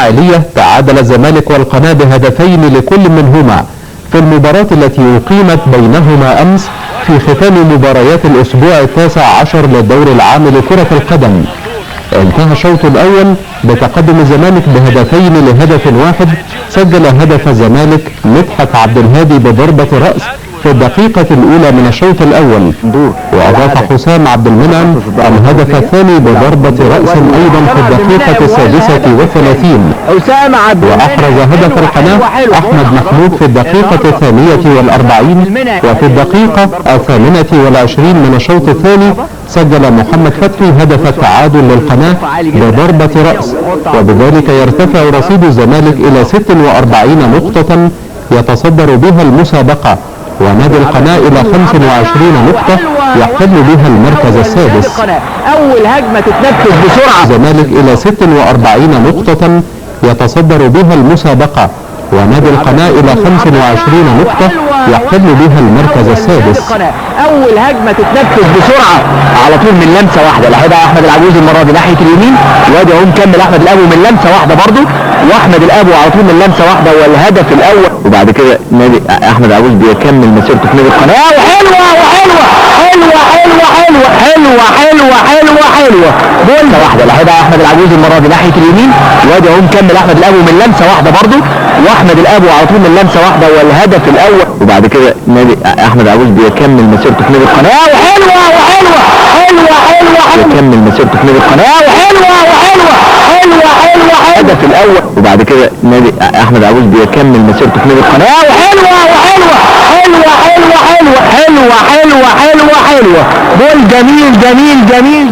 الإسماعيلية تعادل الزمالك والقناة بهدفين لكل منهما في المباراة التي أقيمت بينهما أمس في ختام مباريات الأسبوع 19 للدور العام لكرة القدم. انتهى الشوط الأول بتقدم الزمالك بهدفين لهدف واحد. سجل هدف الزمالك مدحت عبد الهادي بضربة رأس في الدقيقة الأولى من الشوط الأول، وأضاف حسام عبد المنعم الهدف الثاني بضربة رأس أيضا في الدقيقة 36. وأحرز هدف القناة أحمد محمود في الدقيقة 42، وفي الدقيقة 28 من الشوط الثاني سجل محمد فتحي هدف التعادل للقناة بضربة رأس، وبذلك يرتفع رصيد الزمالك إلى 46 نقطة يتصدر بها المسابقة، ونادي القناة إلى 25 نقطة يحتل بها المركز السادس. أول هجمة تتنفذ بسرعة. الزمالك إلى 46 نقطة يتصدر بها المسابقة، ونادي القناة إلى 25 نقطة يحتل بها المركز السادس. أول هجمة تتنفذ بسرعة على طول من لمسة واحدة. لعبها أحمد العجوز المرة دي ناحية اليمين، وادي اهو مكمل أحمد الأبو من لمسة واحدة برضه، وأحمد الأبو على طول من لمسة واحدة والهدف الأول. وبعد كده نادي أحمد العجوز بيكمل مسيرته في نادي القناة. وحلوة وحلوة حلوة حلوة حلوة حلوة حلوة حلوة حلوة جول واحدة. لعبها أحمد العجوز المرة دي ناحية اليمين، وادي اهو مكمل أحمد الأبو من لمسة واحدة برضه، واحمد الابو على طول من لمسه واحده والهدف الاول. وبعد كده نادي احمد العجوز بيكمل مسيرته في نادي القناه. وحلوه وحلوه حلوه حلوه بيكمل مسيرته في نادي القناه. وحلوه وحلوه حلوه حلوه الهدف الاول. وبعد كده نادي احمد العجوز بيكمل مسيرته في نادي القناه. وحلوه وحلوه حلوه حلوه حلوه حلوه حلوه حلوه حلوه جول جميل جميل جميل.